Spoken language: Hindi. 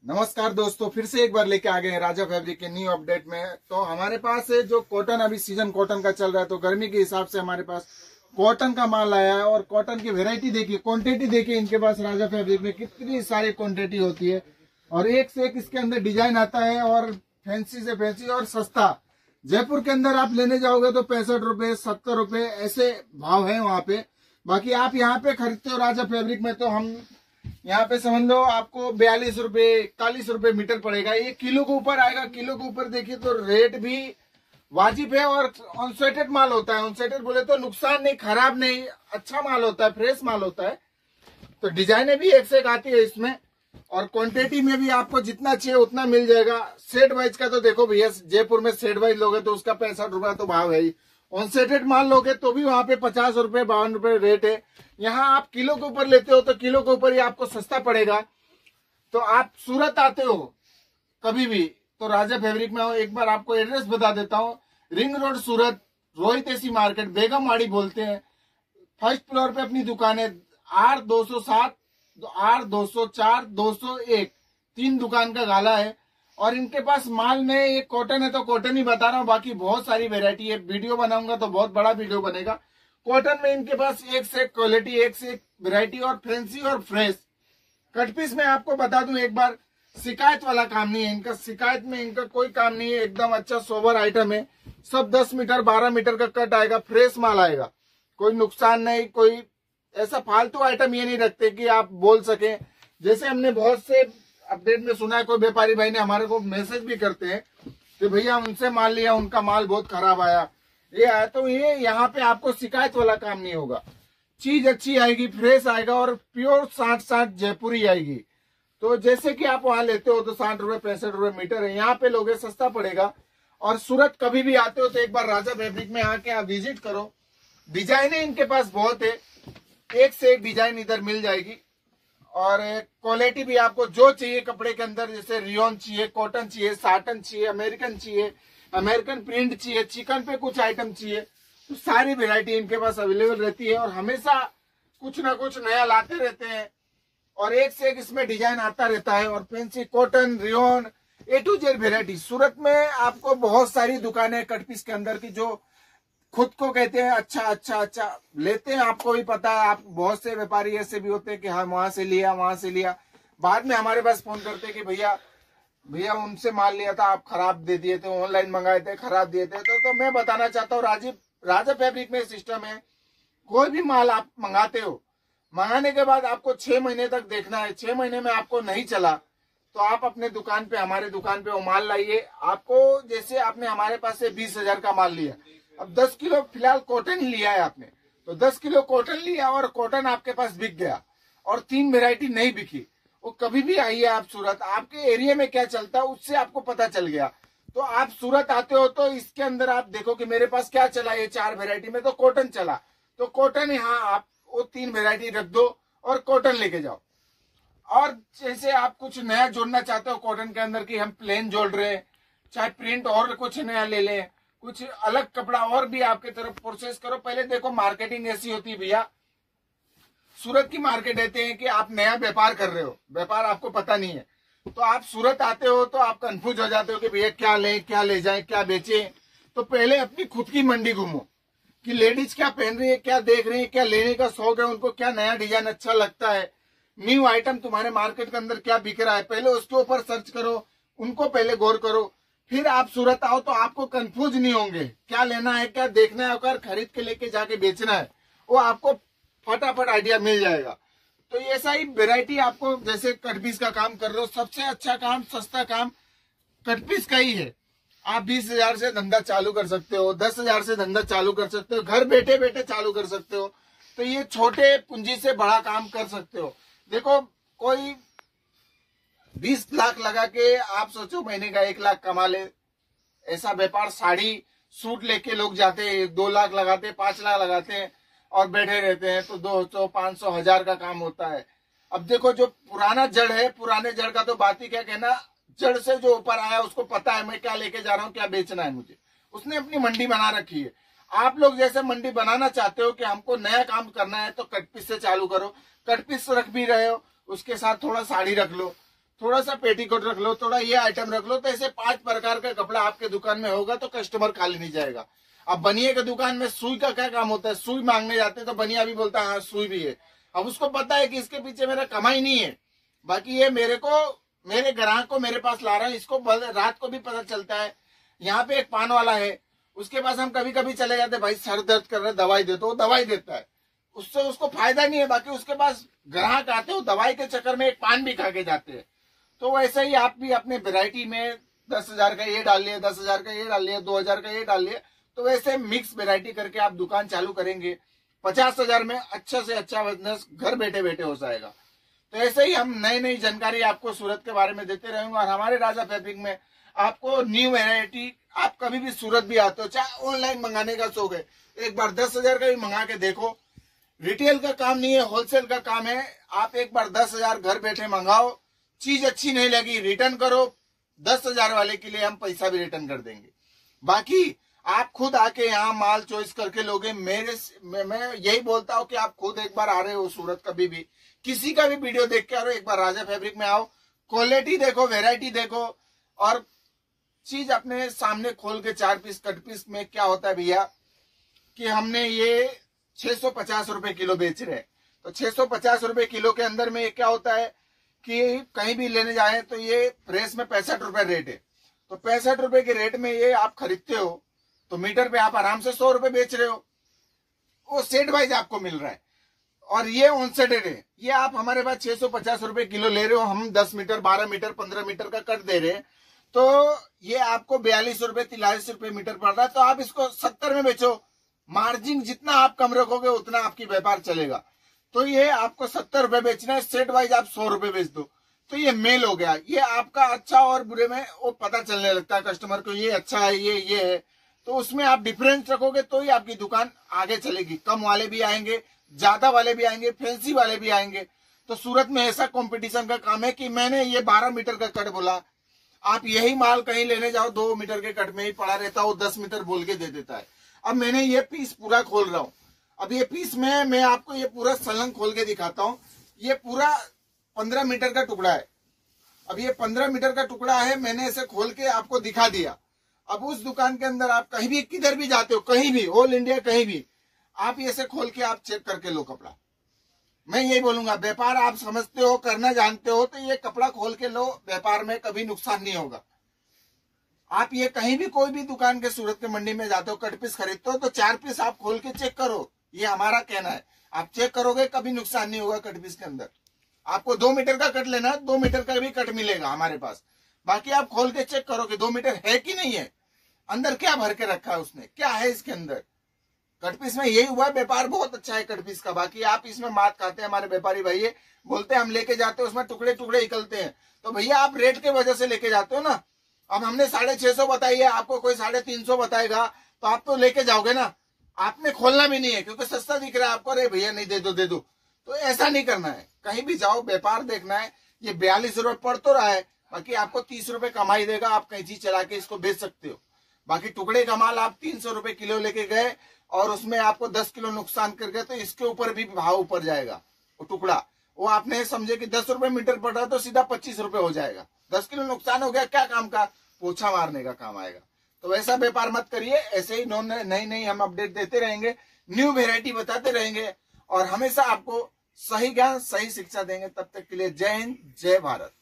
नमस्कार दोस्तों, फिर से एक बार लेके आ गए हैं राजा फैब्रिक के न्यू अपडेट में। तो हमारे पास है जो कॉटन, अभी सीजन कॉटन का चल रहा है, तो गर्मी के हिसाब से हमारे पास कॉटन का माल आया है। और कॉटन की वेरायटी देखिए, क्वांटिटी देखिए, इनके पास राजा फैब्रिक में कितनी सारी क्वांटिटी होती है और एक से एक इसके अंदर डिजाइन आता है और फैंसी से फैंसी और सस्ता। जयपुर के अंदर आप लेने जाओगे तो 65 रुपए 70 रुपए ऐसे भाव है वहां पे। बाकी आप यहाँ पे खरीदते हो राजा फैब्रिक में तो हम यहाँ पे समझ लो आपको 42 रुपए 41 रुपए मीटर पड़ेगा। ये किलो के ऊपर आएगा। किलो के ऊपर देखिए तो रेट भी वाजिब है और अनस्वेटेड माल होता है। अनस्वेटेड बोले तो नुकसान नहीं, खराब नहीं, अच्छा माल होता है, फ्रेश माल होता है। तो डिजाइने भी एक से एक आती है इसमें और क्वांटिटी में भी आपको जितना चाहिए उतना मिल जाएगा। सेट वाइज का तो देखो भैया, जयपुर में सेट वाइज लोगे तो उसका 65 रुपया तो भाव है ही। ऑनसेटेड माल लोगे तो भी वहां पे 50 रुपए 52 रुपए रेट है। यहाँ आप किलो के ऊपर लेते हो तो किलो के ऊपर ही आपको सस्ता पड़ेगा। तो आप सूरत आते हो कभी भी तो राजा फैब्रिक में एक बार आपको एड्रेस बता देता हूँ। रिंग रोड सूरत, रोहित एसी मार्केट, बेगमवाड़ी बोलते हैं। फर्स्ट फ्लोर पे अपनी दुकान है। R207, R204, 201 3 दुकान का गाला है। और इनके पास माल में ये कॉटन है तो कॉटन ही बता रहा हूँ, बाकी बहुत सारी वेरायटी है। वीडियो बनाऊंगा तो बहुत बड़ा वीडियो बनेगा। कॉटन में इनके पास एक से एक क्वालिटी, एक से एक वेरायटी और फैंसी और फ्रेश। कटपीस में आपको बता दूं एक बार, शिकायत वाला काम नहीं है इनका। शिकायत में इनका कोई काम नहीं है। एकदम अच्छा सोबर आइटम है। सब 10 मीटर 12 मीटर का कट आएगा, फ्रेश माल आएगा, कोई नुकसान नहीं। कोई ऐसा फालतू आइटम ये नहीं रखते कि आप बोल सके। जैसे हमने बहुत से अपडेट में सुना है, कोई व्यापारी भाई ने हमारे को मैसेज भी करते हैं कि भैया उनसे माल लिया, उनका माल बहुत खराब आया, ये आया। तो ये यहाँ पे आपको शिकायत वाला काम नहीं होगा। चीज अच्छी आएगी, फ्रेश आएगा और प्योर 60-60 जयपुरी आएगी। तो जैसे कि आप वहां लेते हो तो 60 रुपए 65 रुपए मीटर है, यहाँ पे लोगे सस्ता पड़ेगा। और सूरत कभी भी आते हो तो एक बार राजा फैब्रिक में आके आप विजिट करो। डिजाइने इनके पास बहुत है, एक से एक डिजाइन इधर मिल जाएगी। और क्वालिटी भी आपको जो चाहिए कपड़े के अंदर, जैसे रियोन चाहिए, कॉटन चाहिए, साटन चाहिए, अमेरिकन चाहिए, अमेरिकन प्रिंट चाहिए, चिकन पे कुछ आइटम चाहिए, तो सारी वेरायटी इनके पास अवेलेबल रहती है। और हमेशा कुछ ना कुछ नया लाते रहते हैं और एक से एक इसमें डिजाइन आता रहता है। और fancy cotton, rayon, A to Z variety. Surat में आपको बहुत सारी दुकानें कटपीस के अंदर की जो खुद को कहते हैं अच्छा अच्छा अच्छा लेते हैं। आपको भी पता है, आप बहुत से व्यापारी ऐसे भी होते हैं कि हाँ वहां से लिया वहां से लिया, बाद में हमारे पास फोन करते हैं कि भैया उनसे माल लिया था, आप खराब दे दिए थे, ऑनलाइन मंगाए थे खराब दिए थे। तो मैं बताना चाहता हूँ राजा फैब्रिक में सिस्टम है, कोई भी माल आप मंगाते हो, मंगाने के बाद आपको 6 महीने तक देखना है। 6 महीने में आपको नहीं चला तो आप अपने दुकान पे, हमारे दुकान पे वो माल लाइए। आपको जैसे आपने हमारे पास से 20,000 का माल लिया, अब 10 किलो फिलहाल कॉटन ही लिया है आपने, तो 10 किलो कॉटन लिया और कॉटन आपके पास बिक गया और 3 वेरायटी नहीं बिकी। वो कभी भी आइए आप सूरत, आपके एरिया में क्या चलता है उससे आपको पता चल गया। तो आप सूरत आते हो तो इसके अंदर आप देखो कि मेरे पास क्या चला, ये 4 वेरायटी में तो कॉटन चला, तो कॉटन यहाँ आप वो 3 वेरायटी रख दो और कॉटन लेके जाओ। और जैसे आप कुछ नया जोड़ना चाहते हो कॉटन के अंदर की हम प्लेन जोड़ रहे हैं, चाहे प्रिंट और कुछ नया ले लें, कुछ अलग कपड़ा और भी आपके तरफ प्रोसेस करो। पहले देखो मार्केटिंग ऐसी होती है भैया, सूरत की मार्केट कहते हैं कि आप नया व्यापार कर रहे हो, व्यापार आपको पता नहीं है, तो आप सूरत आते हो तो आप कंफ्यूज हो जाते हो कि भैया क्या लें, क्या ले जाएं, क्या बेचें। तो पहले अपनी खुद की मंडी घूमो कि लेडीज क्या पहन रही है, क्या देख रही है, क्या लेने का शौक है, उनको क्या नया डिजाइन अच्छा लगता है, न्यू आइटम तुम्हारे मार्केट के अंदर क्या बिक रहा है, पहले उसके ऊपर सर्च करो, उनको पहले गौर करो। फिर आप सूरत आओ तो आपको कंफ्यूज नहीं होंगे, क्या लेना है, क्या देखना है, और खरीद के लेके जाके बेचना है, वो आपको फटाफट आइडिया मिल जाएगा। तो ऐसा ही वेरायटी आपको, जैसे कटपीस का काम कर रहे हो, सबसे अच्छा काम, सस्ता काम कटपीस का ही है। आप 20,000 से धंधा चालू कर सकते हो, 10,000 से धंधा चालू कर सकते हो, घर बैठे बैठे चालू कर सकते हो। तो ये छोटे पूंजी से बड़ा काम कर सकते हो। देखो कोई 20 लाख लगा के आप सोचो महीने का 1 लाख कमा ले, ऐसा व्यापार। साड़ी सूट लेके लोग जाते हैं, 2 लाख लगाते हैं, 5 लाख लगाते हैं और बैठे रहते हैं, तो 200 500 1000 का काम होता है। अब देखो जो पुराना जड़ है, पुराने जड़ का तो बात ही क्या कहना, जड़ से जो ऊपर आया उसको पता है मैं क्या लेके जा रहा हूँ, क्या बेचना है मुझे, उसने अपनी मंडी बना रखी है। आप लोग जैसे मंडी बनाना चाहते हो कि हमको नया काम करना है तो कटपीस से चालू करो। कटपीस रख भी रहे हो, उसके साथ थोड़ा साड़ी रख लो, थोड़ा सा पेटीकोट रख लो, थोड़ा ये आइटम रख लो, तो ऐसे 5 प्रकार का कपड़ा आपके दुकान में होगा तो कस्टमर खाली नहीं जाएगा। अब बनिए के दुकान में सुई का क्या काम होता है, सुई मांगने जाते हैं तो बनिया भी बोलता है हाँ सुई भी है। अब उसको पता है कि इसके पीछे मेरा कमाई नहीं है, बाकी ये मेरे ग्राहक को मेरे पास ला रहा है, इसको रात को भी पता चलता है। यहाँ पे एक पान वाला है, उसके पास हम कभी कभी चले जाते, भाई सर दर्द कर रहे दवाई दे, तो वो दवाई देता है, उससे उसको फायदा नहीं है, बाकी उसके पास ग्राहक आते हो दवाई के चक्कर में एक पान भी खा के जाते हैं। तो वैसे ही आप भी अपने वैरायटी में 10,000 का ये डाल लिए, 10,000 का ये डाल लिए, 2,000 का ये डाल लिए, तो वैसे मिक्स वैरायटी करके आप दुकान चालू करेंगे, 50,000 में अच्छा से अच्छा बिजनेस घर बैठे बैठे हो जाएगा। तो ऐसे ही हम नई नई जानकारी आपको सूरत के बारे में देते रहेंगे, और हमारे राजा फैब्रिक में आपको न्यू वैरायटी, आप कभी भी सूरत भी आते हो, चाहे ऑनलाइन मंगाने का शौक है, एक बार 10,000 का भी मंगा के देखो। रिटेल का काम नहीं है, होलसेल का काम है। आप एक बार 10,000 घर बैठे मंगाओ, चीज अच्छी नहीं लगी रिटर्न करो, 10,000 वाले के लिए हम पैसा भी रिटर्न कर देंगे। बाकी आप खुद आके यहाँ माल चॉइस करके लोगे। मैं यही बोलता हूँ कि आप खुद एक बार आ रहे हो सूरत, कभी भी किसी का भी वीडियो देख के आ रहे हो, एक बार राजा फैब्रिक में आओ, क्वालिटी देखो, वेराइटी देखो, और चीज अपने सामने खोल के 4 पीस कट पीस में क्या होता है भैया कि हमने ये 650 रुपए किलो बेच रहे हैं, तो 650 रुपए किलो के अंदर में क्या होता है कि कहीं भी लेने जाए तो ये प्रेस में 65 रुपए रेट है, तो 65 रुपए के रेट में ये आप खरीदते हो तो मीटर पे आप आराम से 100 रुपए बेच रहे हो, वो सेट वाइज आपको मिल रहा है। और ये ऑन सेटेड है, ये आप हमारे पास 650 रुपए किलो ले रहे हो, हम 10 मीटर 12 मीटर 15 मीटर का कट दे रहे हैं, तो ये आपको 42 रुपए 43 रुपए मीटर पड़ रहा है। तो आप इसको 70 में बेचो, मार्जिन जितना आप कम रखोगे उतना आपकी व्यापार चलेगा। तो ये आपको 70 रुपए बेचना है, सेट वाइज आप 100 रुपए बेच दो, तो ये मेल हो गया। ये आपका अच्छा और बुरे में वो पता चलने लगता है कस्टमर को, ये अच्छा है ये है, तो उसमें आप डिफरेंस रखोगे तो ही आपकी दुकान आगे चलेगी। कम वाले भी आएंगे, ज्यादा वाले भी आएंगे, फैंसी वाले भी आएंगे। तो सूरत में ऐसा कंपटीशन का काम है कि मैंने ये 12 मीटर का कट बोला, आप यही माल कहीं लेने जाओ 2 मीटर के कट में ही पड़ा रहता है, वो 10 मीटर बोल के दे देता है। अब मैंने ये पीस पूरा खोल रहा हूँ, अब ये पीस में मैं आपको ये पूरा सलंग खोल के दिखाता हूँ। ये पूरा 15 मीटर का टुकड़ा है, अब ये 15 मीटर का टुकड़ा है, मैंने इसे खोल के आपको दिखा दिया। अब उस दुकान के अंदर आप कहीं भी किधर भी जाते हो, कहीं भी ऑल इंडिया कहीं भी, आप ये से खोल के आप चेक करके लो कपड़ा। मैं यही बोलूंगा, व्यापार आप समझते हो, करना जानते हो, तो ये कपड़ा खोल के लो, व्यापार में कभी नुकसान नहीं होगा। आप ये कहीं भी कोई भी दुकान के सूरत के मंडी में जाते हो, कट पीस खरीदते हो, तो 4 पीस आप खोल के चेक करो, ये हमारा कहना है। आप चेक करोगे कभी नुकसान नहीं होगा कट पीस के अंदर। आपको 2 मीटर का कट लेना है, 2 मीटर का भी कट मिलेगा हमारे पास। बाकी आप खोल के चेक करो कि 2 मीटर है कि नहीं है, अंदर क्या भर के रखा है उसने, क्या है इसके अंदर। कट पीस में यही हुआ, व्यापार बहुत अच्छा है कट पीस का। बाकी आप इसमें मात खाते हैं हमारे व्यापारी भाई, बोलते हैं हम लेके जाते हैं उसमें टुकड़े टुकड़े निकलते हैं, तो भैया आप रेट के वजह से लेके जाते हो ना। अब हमने 650 बताई है, आपको कोई 350 बताएगा तो आप तो लेके जाओगे ना, आपने खोलना भी नहीं है क्योंकि सस्ता दिख रहा है आपको, अरे भैया नहीं दे दो। तो ऐसा नहीं करना है, कहीं भी जाओ व्यापार देखना है। ये 42 रुपए पड़ तो रहा है, बाकी आपको 30 रुपए कमाई देगा, आप कैंची चला के इसको बेच सकते हो। बाकी टुकड़े का माल आप 300 रुपए किलो लेके गए और उसमें आपको 10 किलो नुकसान कर गए, तो इसके ऊपर भी भाव ऊपर जाएगा। वो टुकड़ा वो आपने समझे कि 10 रुपए मीटर पड़ रहा है तो सीधा 25 रुपए हो जाएगा, 10 किलो नुकसान हो गया, क्या काम का, पोछा मारने का काम आएगा। तो वैसा व्यापार मत करिए, ऐसे ही नई नई हम अपडेट देते रहेंगे, न्यू वेरायटी बताते रहेंगे और हमेशा आपको सही ज्ञान सही शिक्षा देंगे। तब तक के लिए जय हिंद, जय भारत।